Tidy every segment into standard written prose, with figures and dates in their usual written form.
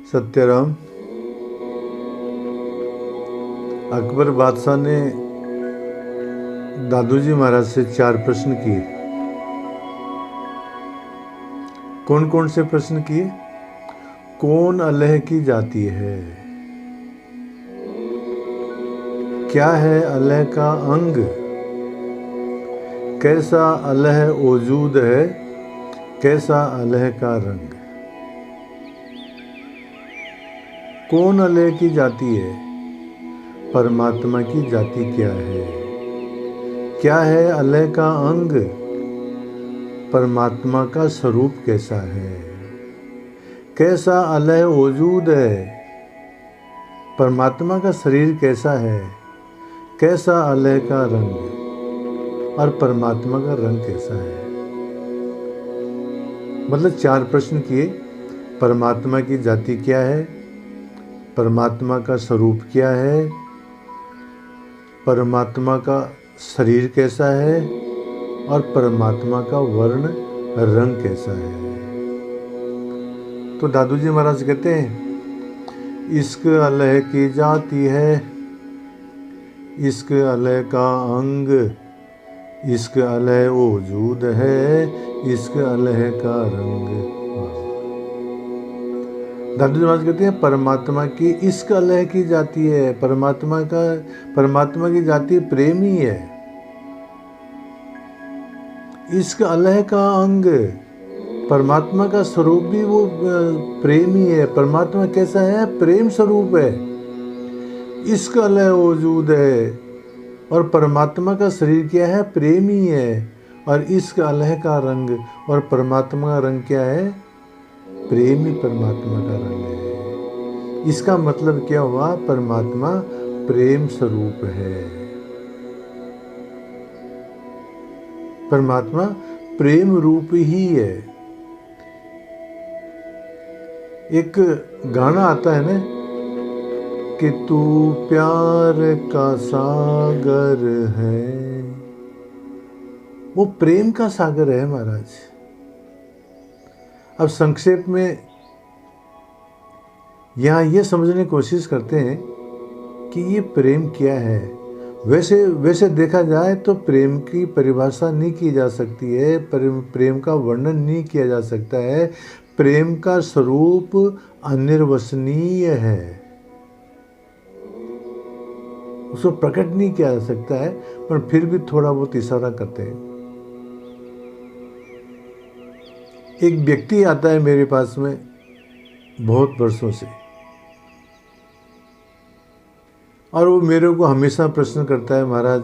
सत्यराम। अकबर बादशाह ने दादूजी महाराज से 4 प्रश्न किए। कौन कौन से प्रश्न किए? कौन अल्लाह की जाती है? क्या है अल्लाह का अंग? कैसा अल्लाह वजूद है? कैसा अल्लाह का रंग? कौन अल्लाह की जाती है? परमात्मा की जाति क्या है? क्या है अल्लाह का अंग? परमात्मा का स्वरूप कैसा है? कैसा अल्लाह वजूद है? परमात्मा का शरीर कैसा है? कैसा अल्लाह का रंग और परमात्मा का रंग कैसा है? मतलब 4 प्रश्न किए। परमात्मा की जाति क्या है? परमात्मा का स्वरूप क्या है? परमात्मा का शरीर कैसा है? और परमात्मा का वर्ण रंग कैसा है? तो दादूजी महाराज कहते हैं, इश्क अल्लाह की जाति है, इश्क अल्लाह का अंग, इश्क अल्लाह वजूद है, इश्क अल्लाह का रंग। दादूजी महाराज कहते हैं परमात्मा की इश्क अल्लाह की जाती है। परमात्मा की जाति प्रेम ही है। इश्क अल्लाह का अंग, परमात्मा का स्वरूप भी वो प्रेम ही है। परमात्मा कैसा है? प्रेम स्वरूप है। इश्क अल्लाह वजूद है और परमात्मा का शरीर क्या है? प्रेम ही है। और इश्क अल्लाह का रंग और परमात्मा का रंग क्या है? प्रेम ही परमात्मा का रंग है। इसका मतलब क्या हुआ? परमात्मा प्रेम स्वरूप है। परमात्मा प्रेम रूप ही है। एक गाना आता है ना कि तू प्यार का सागर है, वो प्रेम का सागर है महाराज। अब संक्षेप में यहाँ ये समझने की कोशिश करते हैं कि ये प्रेम क्या है। वैसे देखा जाए तो प्रेम की परिभाषा नहीं की जा सकती है, प्रेम का वर्णन नहीं किया जा सकता है। प्रेम का स्वरूप अनिर्वचनीय है, उसको प्रकट नहीं किया जा सकता है, पर फिर भी थोड़ा बहुत इशारा करते हैं। एक व्यक्ति आता है मेरे पास में बहुत वर्षों से, और वो मेरे को हमेशा प्रश्न करता है महाराज,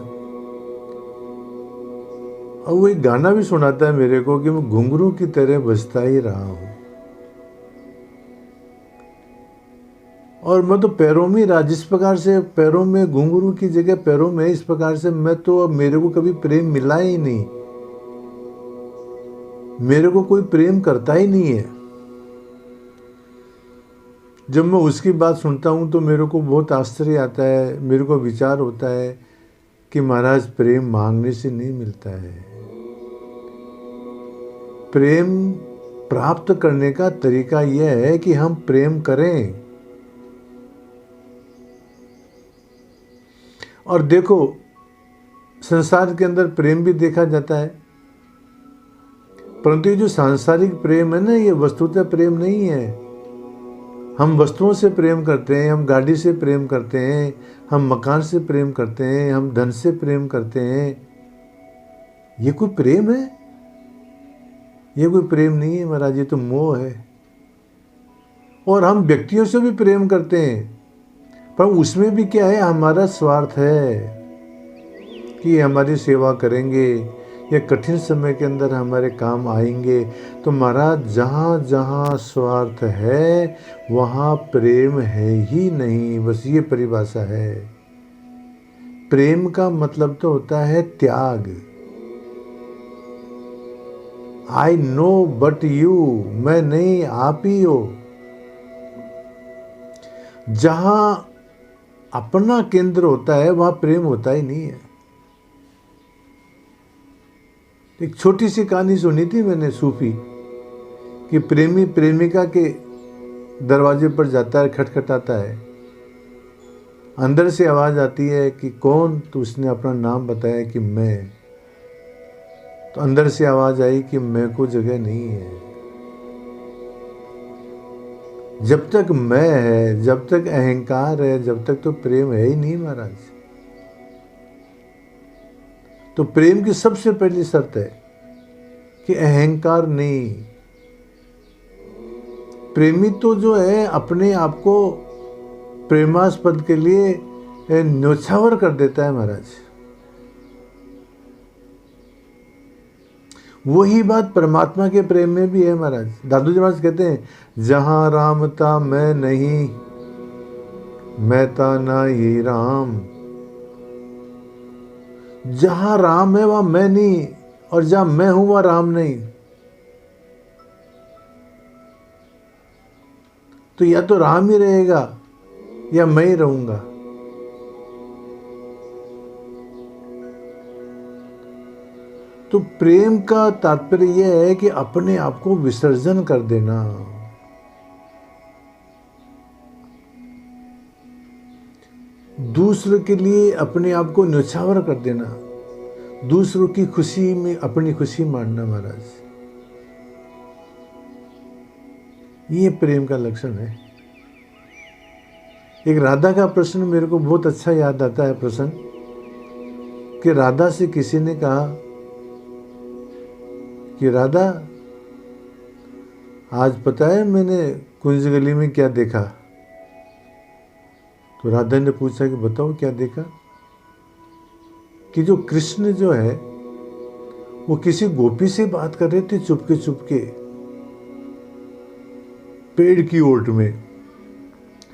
और वो एक गाना भी सुनाता है मेरे को कि मैं घुंघरू की तरह बजता ही रहा हूँ, और मैं तो पैरों में रहा। जिस प्रकार से पैरों में घुंघरू की जगह पैरों में, इस प्रकार से मैं तो, अब मेरे को कभी प्रेम मिला ही नहीं, मेरे को कोई प्रेम करता ही नहीं है। जब मैं उसकी बात सुनता हूँ तो मेरे को बहुत आश्चर्य आता है, मेरे को विचार होता है कि महाराज प्रेम मांगने से नहीं मिलता है। प्रेम प्राप्त करने का तरीका यह है कि हम प्रेम करें। और देखो, संसार के अंदर प्रेम भी देखा जाता है, परंतु ये जो सांसारिक प्रेम है ना, ये वस्तुतः प्रेम नहीं है। हम वस्तुओं से प्रेम करते हैं, हम गाड़ी से प्रेम करते हैं, हम मकान से प्रेम करते हैं, हम धन से प्रेम करते हैं। ये कोई प्रेम है? ये कोई प्रेम नहीं है महाराज, ये तो मोह है। और हम व्यक्तियों से भी प्रेम करते हैं, पर उसमें भी क्या है? हमारा स्वार्थ है कि हमारी सेवा करेंगे या कठिन समय के अंदर हमारे काम आएंगे। तो महाराज जहाँ जहाँ स्वार्थ है वहाँ प्रेम है ही नहीं, बस ये परिभाषा है। प्रेम का मतलब तो होता है त्याग। आई नो बट यू, मैं नहीं आप ही हो। जहाँ अपना केंद्र होता है वहाँ प्रेम होता ही नहीं है। एक छोटी सी कहानी सुनी थी मैंने सूफी कि प्रेमी प्रेमिका के दरवाजे पर जाता है, खटखटाता है, अंदर से आवाज़ आती है कि कौन? तो उसने अपना नाम बताया कि मैं। तो अंदर से आवाज़ आई कि मैं को जगह नहीं है। जब तक मैं है, जब तक अहंकार है, जब तक तो प्रेम है ही नहीं महाराज। तो प्रेम की सबसे पहली शर्त है कि अहंकार नहीं। प्रेमी तो जो है अपने आप को प्रेमास्पद के लिए न्योछावर कर देता है महाराज। वही बात परमात्मा के प्रेम में भी है महाराज। दादू जी महाराज कहते हैं, जहां राम था मैं नहीं, मैं था ना ही राम। जहां राम है वहां मैं नहीं, और जहां मैं हूं वहां राम नहीं। तो या तो राम ही रहेगा या मैं ही रहूंगा। तो प्रेम का तात्पर्य यह है कि अपने आप को विसर्जन कर देना। दूसरों के लिए अपने आप को न्यौछावर कर देना, दूसरों की खुशी में अपनी खुशी मानना महाराज, ये प्रेम का लक्षण है। एक राधा का प्रश्न मेरे को बहुत अच्छा याद आता है प्रसंग, कि राधा से किसी ने कहा कि राधा, आज पता है मैंने कुंज गली में क्या देखा? तो राधा ने पूछा कि बताओ क्या देखा? कि जो कृष्ण जो है वो किसी गोपी से बात कर रहे थे चुपके चुपके, पेड़ की ओट में,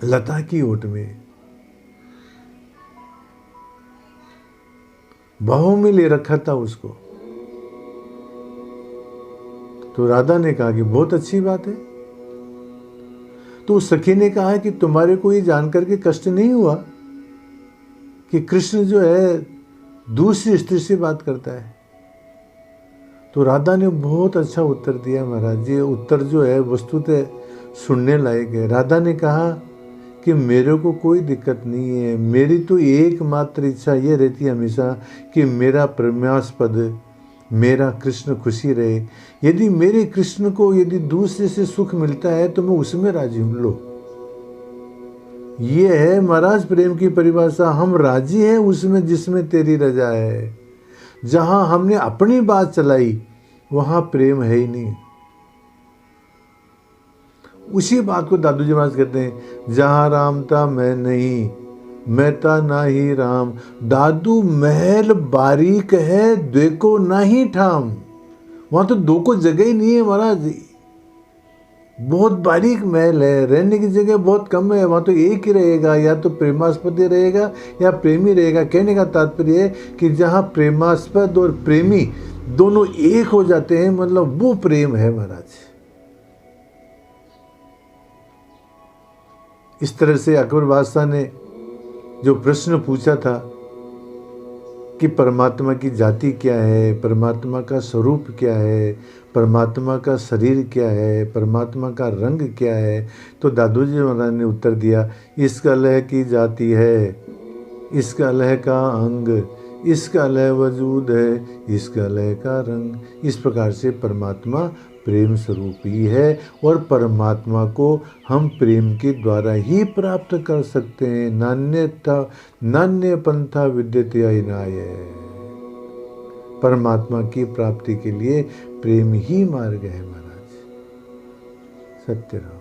लता की ओट में, बाहों में ले रखा था उसको। तो राधा ने कहा कि बहुत अच्छी बात है। तो उस सखी ने कहा कि तुम्हारे को ये जानकर के कष्ट नहीं हुआ कि कृष्ण जो है दूसरी स्त्री से बात करता है? तो राधा ने बहुत अच्छा उत्तर दिया महाराज। ये उत्तर जो है वस्तुतः सुनने लायक है। राधा ने कहा कि मेरे को कोई दिक्कत नहीं है, मेरी तो एकमात्र इच्छा ये रहती है हमेशा कि मेरा प्रेमास्पद, मेरा कृष्ण खुशी रहे। यदि मेरे कृष्ण को यदि दूसरे से सुख मिलता है तो मैं उसमें राजी हूं। लो, ये है महाराज प्रेम की परिभाषा। हम राजी हैं उसमें जिसमें तेरी रजा है। जहां हमने अपनी बात चलाई वहां प्रेम है ही नहीं। उसी बात को दादू जी महाराज कहते हैं, जहां राम था मैं नहीं, मैं था ना ही राम। दादू महल बारीक है, देखो ना ही ठाम। वहां तो दो को जगह ही नहीं है महाराज। बहुत बारीक महल है, रहने की जगह बहुत कम है। वहां तो एक ही रहेगा, या तो प्रेमास्पद रहेगा या प्रेमी रहेगा। कहने का तात्पर्य है कि जहां प्रेमास्पद और प्रेमी दोनों एक हो जाते हैं, मतलब वो प्रेम है महाराज। इस तरह से अकबर बादशाह ने जो प्रश्न पूछा था कि परमात्मा की जाति क्या है, परमात्मा का स्वरूप क्या है, परमात्मा का शरीर क्या है, परमात्मा का रंग क्या है, तो दादू जी महाराज ने उत्तर दिया, इसका लय की जाति है, इसका लय का अंग, इसका लय वजूद है, इसका लय का रंग। इस प्रकार से परमात्मा प्रेम स्वरूप ही है, और परमात्मा को हम प्रेम के द्वारा ही प्राप्त कर सकते हैं। नान्य पंथा विद्यते अनाय। परमात्मा की प्राप्ति के लिए प्रेम ही मार्ग है महाराज। सत्य रहो।